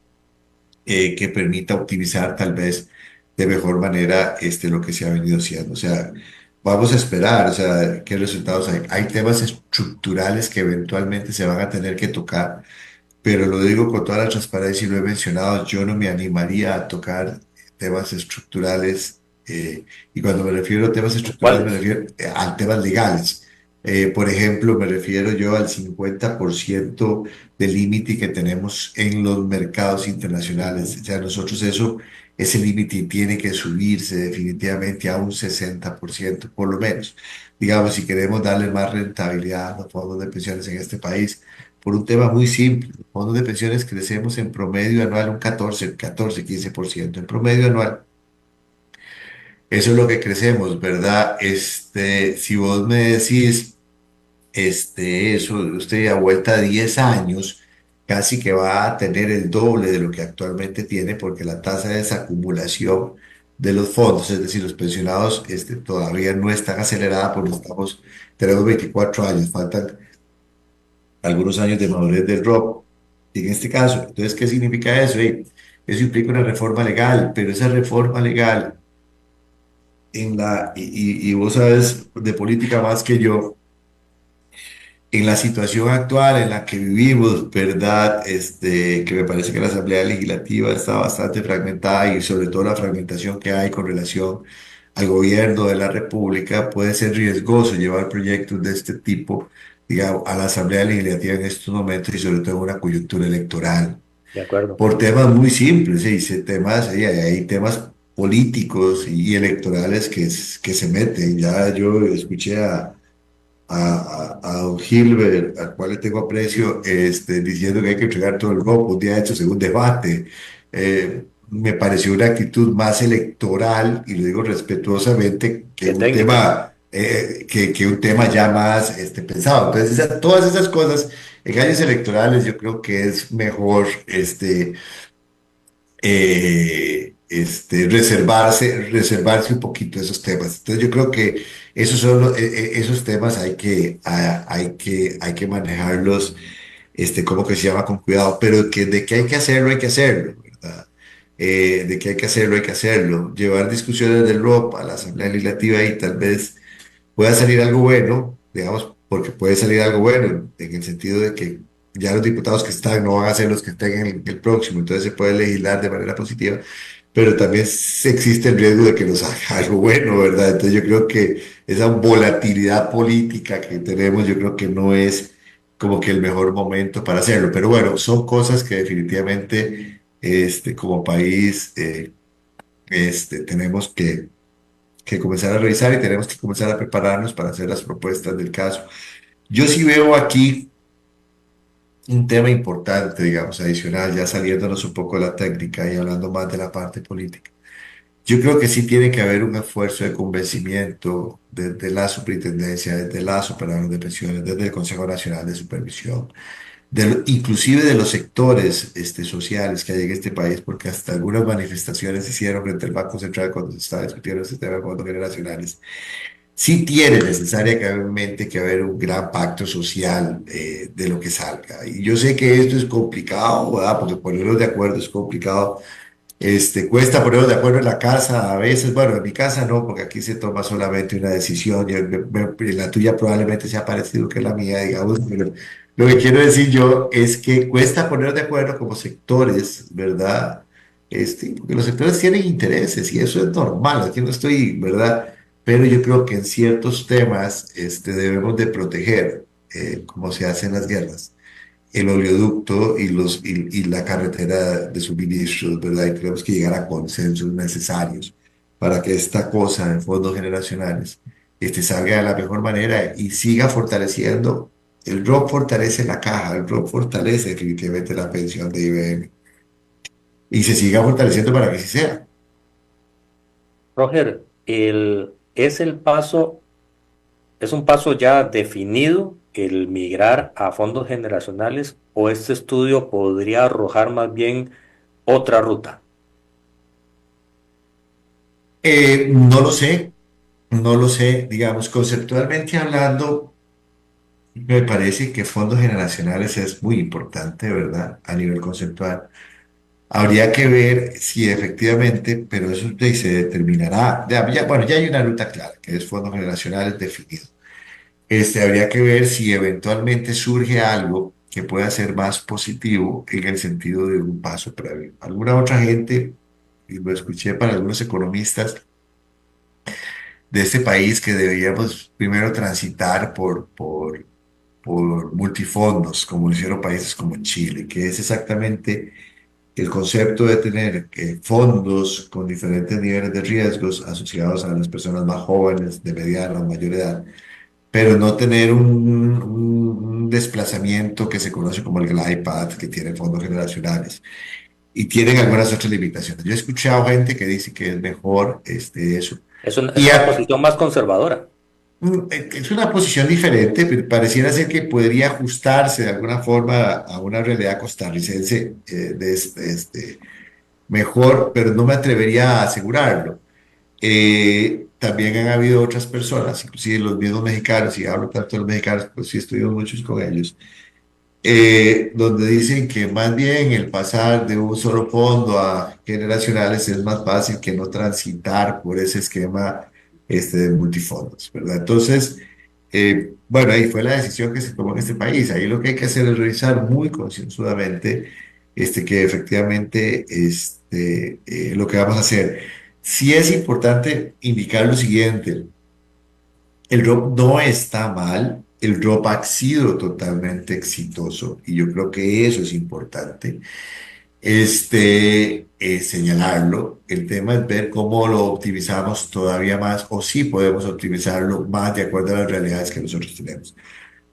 que permita optimizar tal vez de mejor manera lo que se ha venido haciendo. O sea, vamos a esperar, o sea, qué resultados hay. Hay temas estructurales que eventualmente se van a tener que tocar, pero lo digo con toda la transparencia y lo he mencionado, yo no me animaría a tocar temas estructurales, y cuando me refiero a temas estructurales me ¿cuáles? refiero a temas legales. Por ejemplo, me refiero yo al 50% del límite que tenemos en los mercados internacionales. O sea, nosotros ese límite tiene que subirse definitivamente a un 60%, por lo menos. Digamos, si queremos darle más rentabilidad a los fondos de pensiones en este país, por un tema muy simple. Los fondos de pensiones crecemos en promedio anual un 15% en promedio anual. Eso es lo que crecemos, ¿verdad? Si vos me decís, eso, usted a vuelta de 10 años, casi que va a tener el doble de lo que actualmente tiene, porque la tasa de desacumulación de los fondos, es decir, los pensionados, todavía no es tan acelerada porque tenemos 24 años, faltan algunos años de madurez del ROP. En este caso, entonces, ¿qué significa eso? Eso implica una reforma legal, pero esa reforma legal y vos sabes de política más que yo, en la situación actual en la que vivimos, ¿verdad? Que me parece que la Asamblea Legislativa está bastante fragmentada y sobre todo la fragmentación que hay con relación al gobierno de la República, puede ser riesgoso llevar proyectos de este tipo, digamos, a la Asamblea Legislativa en estos momentos y sobre todo en una coyuntura electoral De acuerdo. por temas muy simples, hay temas políticos y electorales que se meten. Ya yo escuché a don Gilbert, al cual le tengo aprecio, diciendo que hay que entregar todo el robo. Un día de hecho, según debate, me pareció una actitud más electoral, y lo digo respetuosamente, que Qué un técnica. tema, que un tema ya más pensado. Entonces, todas esas cosas en años electorales, yo creo que es mejor reservarse un poquito esos temas. Entonces yo creo que esos temas hay que manejarlos, ¿cómo que se llama? Con cuidado, pero que de que hay que hacerlo, ¿verdad? De que hay que hacerlo, hay que hacerlo. Llevar discusiones del ROP a la Asamblea Legislativa y tal vez pueda salir algo bueno, digamos, porque puede salir algo bueno en el sentido de que ya los diputados que están no van a ser los que estén en el próximo, entonces se puede legislar de manera positiva, pero también existe el riesgo de que nos haga algo bueno, ¿verdad? Entonces yo creo que esa volatilidad política que tenemos, yo creo que no es como que el mejor momento para hacerlo, pero bueno, son cosas que definitivamente como país tenemos que comenzar a revisar, y tenemos que comenzar a prepararnos para hacer las propuestas del caso. Yo sí veo aquí un tema importante, digamos, adicional, ya saliéndonos un poco de la técnica y hablando más de la parte política. Yo creo que sí tiene que haber un esfuerzo de convencimiento desde la superintendencia, desde las operadoras de pensiones, desde el Consejo Nacional de Supervisión, inclusive de los sectores sociales que hay en este país, porque hasta algunas manifestaciones se hicieron frente al Banco Central cuando se estaba discutiendo este tema de fondos generacionales. Sí tiene necesariamente que haber un gran pacto social de lo que salga. Y yo sé que esto es complicado, ¿verdad? Porque ponernos de acuerdo es complicado. Cuesta ponernos de acuerdo en la casa a veces. Bueno, en mi casa no, porque aquí se toma solamente una decisión, y la tuya probablemente sea parecido que la mía, digamos, pero lo que quiero decir yo es que cuesta ponernos de acuerdo como sectores, ¿verdad? Porque los sectores tienen intereses y eso es normal, aquí no estoy, ¿verdad? Pero yo creo que en ciertos temas debemos de proteger, como se hace en las guerras, el oleoducto y la carretera de suministros, ¿verdad? Y tenemos que llegar a consensos necesarios para que esta cosa de fondos generacionales salga de la mejor manera y siga fortaleciendo. El ROP fortalece la caja, el ROP fortalece definitivamente la pensión de IBM y se siga fortaleciendo para que así sea. Roger, ¿es un paso ya definido el migrar a fondos generacionales o este estudio podría arrojar más bien otra ruta? No lo sé, no lo sé, digamos, conceptualmente hablando. Me parece que fondos generacionales es muy importante, ¿verdad? A nivel conceptual. Habría que ver si efectivamente, pero eso se determinará. Bueno, ya hay una ruta clara, que es fondos generacionales definido. Habría que ver si eventualmente surge algo que pueda ser más positivo en el sentido de un paso previo. Alguna otra gente, y lo escuché para algunos economistas de este país, que deberíamos primero transitar por multifondos, como lo hicieron países como Chile, que es exactamente el concepto de tener fondos con diferentes niveles de riesgos asociados a las personas más jóvenes, de mediana o mayor edad, pero no tener un desplazamiento que se conoce como el glide path, que tiene fondos generacionales. Y tienen algunas otras limitaciones. Yo he escuchado gente que dice que es mejor eso. Es Y una posición más conservadora. es una posición diferente, pero pareciera ser que podría ajustarse de alguna forma a una realidad costarricense mejor, pero no me atrevería a asegurarlo. También han habido otras personas, inclusive los mismos mexicanos, y hablo tanto de los mexicanos, pues sí estuvimos muchos con ellos, donde dicen que más bien el pasar de un solo fondo a generacionales es más fácil que no transitar por ese esquema de multifondos, ¿verdad? Entonces, bueno, ahí fue la decisión que se tomó en este país. Ahí lo que hay que hacer es revisar muy concienzudamente que efectivamente lo que vamos a hacer. Sí es importante indicar lo siguiente: el rock no está mal, el rock ha sido totalmente exitoso y yo creo que eso es importante. señalarlo. El tema es ver cómo lo optimizamos todavía más o si podemos optimizarlo más de acuerdo a las realidades que nosotros tenemos.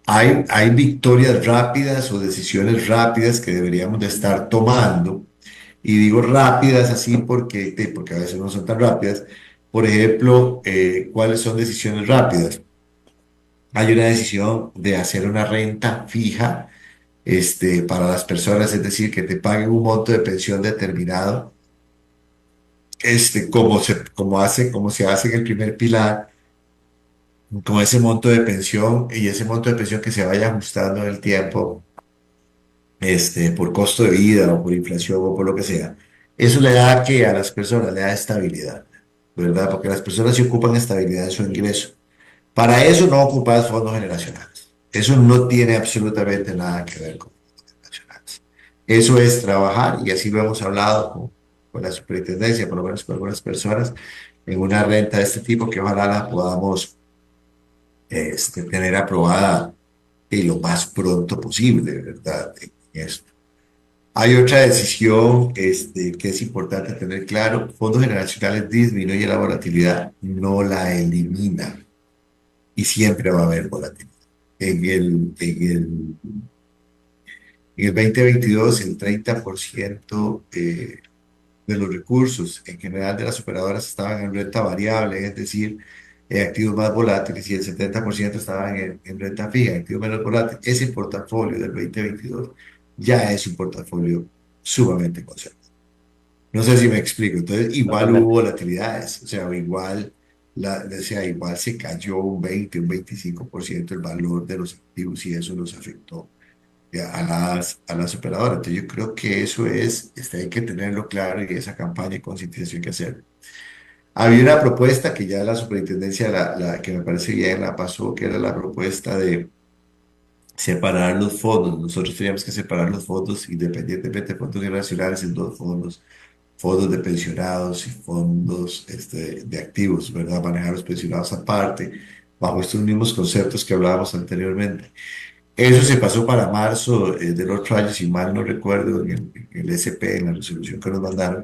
Hay victorias rápidas o decisiones rápidas que deberíamos de estar tomando. Y digo rápidas así porque a veces no son tan rápidas. Por ejemplo, ¿cuáles son decisiones rápidas? Hay una decisión de hacer una renta fija para las personas, es decir, que te paguen un monto de pensión determinado, como se hace en el primer pilar, con ese monto de pensión y ese monto de pensión que se vaya ajustando en el tiempo, por costo de vida o por inflación o por lo que sea. Eso le da que a las personas le da estabilidad, ¿verdad? Porque las personas se ocupan estabilidad en su ingreso. Para eso no ocupas fondos generacionales. Eso no tiene absolutamente nada que ver con fondos generacionales. Eso es trabajar, y así lo hemos hablado con la superintendencia, por lo menos con algunas personas, en una renta de este tipo que ojalá la podamos tener aprobada y lo más pronto posible, ¿verdad? En esto. Hay otra decisión que es importante tener claro. Fondos generacionales disminuye la volatilidad, no la elimina. Y siempre va a haber volatilidad. En el 2022, el 30% de los recursos en general de las operadoras estaban en renta variable, es decir, activos más volátiles, y el 70% estaban en renta fija, activos menos volátiles. Ese portafolio del 2022 ya es un portafolio sumamente conservador. No sé si me explico. Entonces, igual hubo Totalmente. volatilidades, o sea, igual se cayó un 20, un 25% el valor de los activos, y eso nos afectó a las operadoras. Entonces, yo creo que eso hay que tenerlo claro, y esa campaña de concientización hay que hacer. Había una propuesta que ya la superintendencia, la que me parece bien, la pasó, que era la propuesta de separar los fondos. Nosotros teníamos que separar los fondos independientemente de fondos nacionales en dos fondos: fondos de pensionados y fondos de activos, ¿verdad? Manejar los pensionados aparte, bajo estos mismos conceptos que hablábamos anteriormente. Eso se pasó para marzo del otro año, si mal no recuerdo, en el SP, en la resolución que nos mandaron.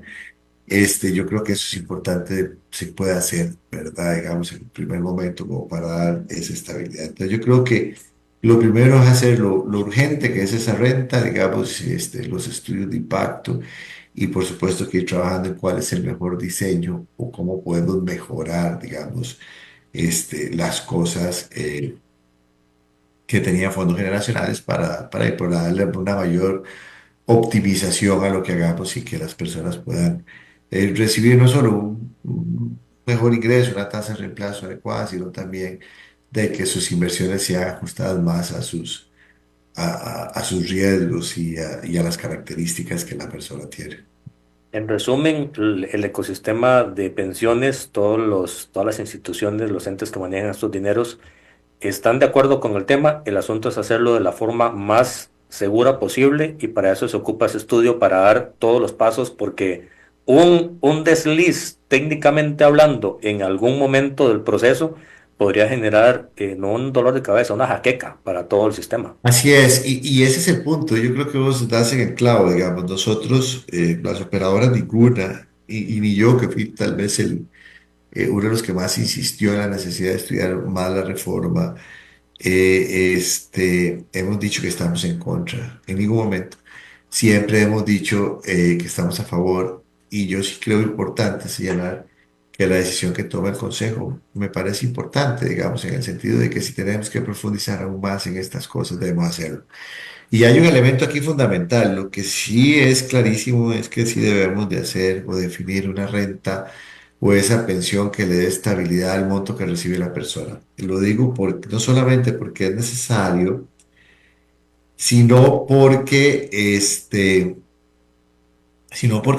Yo creo que eso es importante, se puede hacer, ¿verdad? Digamos, en el primer momento, como para dar esa estabilidad. Entonces, yo creo que lo primero es hacer lo urgente, que es esa renta, digamos, los estudios de impacto, y por supuesto que ir trabajando en cuál es el mejor diseño o cómo podemos mejorar, digamos, las cosas que tenía fondos generacionales para darle una mayor optimización a lo que hagamos, y que las personas puedan recibir no solo un mejor ingreso, una tasa de reemplazo adecuada, sino también de que sus inversiones sean ajustadas más a sus riesgos y a las características que la persona tiene. En resumen, el ecosistema de pensiones, todas las instituciones, los entes que manejan estos dineros, están de acuerdo con el tema. El asunto es hacerlo de la forma más segura posible, y para eso se ocupa ese estudio para dar todos los pasos, porque un desliz, técnicamente hablando, en algún momento del proceso podría generar no un dolor de cabeza, una jaqueca para todo el sistema. Así es, y ese es el punto. Yo creo que vos das en el clavo, digamos. Nosotros, las operadoras, ninguna, y ni yo, que fui tal vez uno de los que más insistió en la necesidad de estudiar más la reforma, hemos dicho que estamos en contra en ningún momento. Siempre hemos dicho que estamos a favor, y yo sí creo importante señalar que la decisión que toma el Consejo me parece importante, digamos, en el sentido de que si tenemos que profundizar aún más en estas cosas, debemos hacerlo. Y hay un elemento aquí fundamental. Lo que sí es clarísimo es que sí debemos de hacer o definir una renta o esa pensión que le dé estabilidad al monto que recibe la persona. Y lo digo no solamente porque es necesario, sino porque,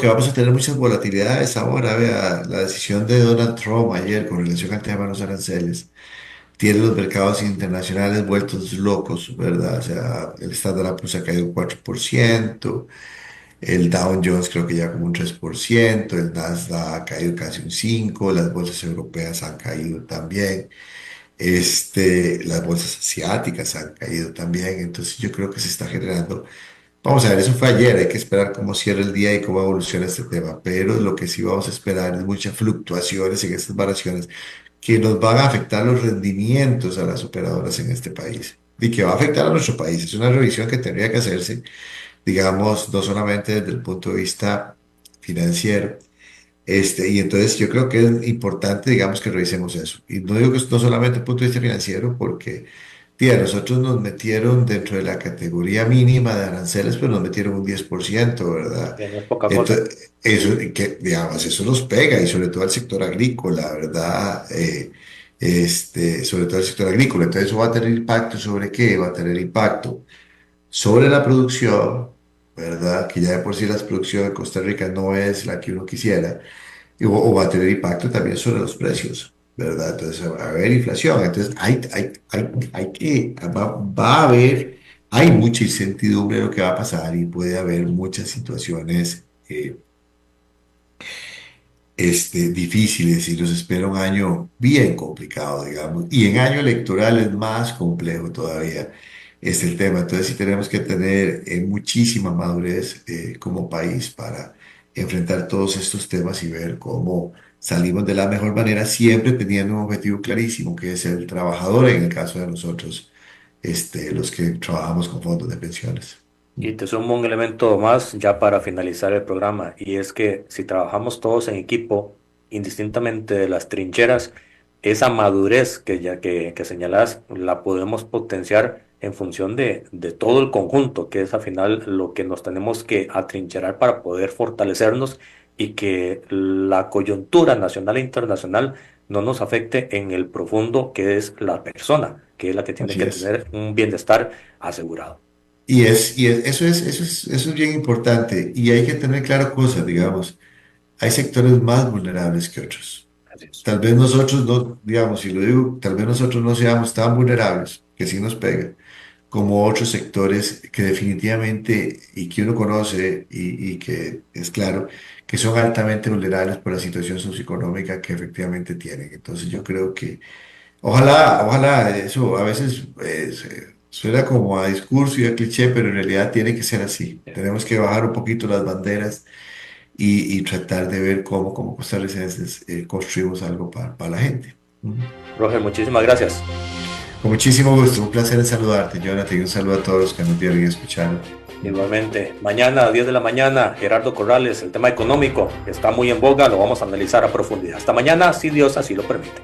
vamos a tener muchas volatilidades ahora. Vea, la decisión de Donald Trump ayer con relación al tema de los aranceles tiene los mercados internacionales vueltos locos, ¿verdad? O sea, el Standard & Poor's ha caído un 4%, el Dow Jones creo que ya como un 3%, el Nasdaq ha caído casi un 5%, las bolsas europeas han caído también, las bolsas asiáticas han caído también. Entonces yo creo que se está generando Vamos a ver, eso fue ayer, hay que esperar cómo cierra el día y cómo evoluciona este tema, pero lo que sí vamos a esperar es muchas fluctuaciones en estas variaciones que nos van a afectar los rendimientos a las operadoras en este país y que va a afectar a nuestro país. Es una revisión que tendría que hacerse, digamos, no solamente desde el punto de vista financiero, y entonces yo creo que es importante, digamos, que revisemos eso. Y no digo que no solamente desde el punto de vista financiero, porque tía, nosotros nos metieron dentro de la categoría mínima de aranceles, pero nos metieron un 10%, ¿verdad? Que no es poca cosa. Entonces, eso, que, digamos, eso nos pega, y sobre todo al sector agrícola, ¿verdad? Sobre todo al sector agrícola. Entonces, eso va a tener impacto sobre qué, va a tener impacto sobre la producción, ¿verdad? Que ya de por sí la producción de Costa Rica no es la que uno quisiera, o va a tener impacto también sobre los precios, ¿verdad? Entonces va a haber inflación, entonces va a haber, hay mucha incertidumbre de lo que va a pasar y puede haber muchas situaciones difíciles y nos espera un año bien complicado, digamos. Y en año electoral es más complejo todavía el tema. Entonces sí tenemos que tener muchísima madurez como país para enfrentar todos estos temas y ver cómo salimos de la mejor manera, siempre teniendo un objetivo clarísimo, que es el trabajador en el caso de nosotros, los que trabajamos con fondos de pensiones. Y te sumo un elemento más ya para finalizar el programa, y es que si trabajamos todos en equipo, indistintamente de las trincheras, esa madurez que señalas la podemos potenciar en función de todo el conjunto, que es al final lo que nos tenemos que atrincherar para poder fortalecernos y que la coyuntura nacional e internacional no nos afecte en el profundo que es la persona, que es la que tiene Así que es. tener un bienestar asegurado. Eso es bien importante y hay que tener claro cosas, digamos, hay sectores más vulnerables que otros. Así es. Tal vez nosotros no, digamos, si lo digo, tal vez nosotros no seamos tan vulnerables, que sí nos pega, como otros sectores que definitivamente y que uno conoce y que es claro que son altamente vulnerables por la situación socioeconómica que efectivamente tienen. Entonces yo creo que ojalá eso a veces suena como a discurso y a cliché, pero en realidad tiene que ser así. Tenemos que bajar un poquito las banderas y tratar de ver cómo como costarricenses construimos algo para la gente. Ujú. Roger, muchísimas gracias. Con muchísimo gusto, un placer en saludarte, Jonathan, y un saludo a todos los que nos vieron y escucharon. Igualmente, mañana a 10 de la mañana, Gerardo Corrales, el tema económico está muy en boga, lo vamos a analizar a profundidad. Hasta mañana, si Dios así lo permite.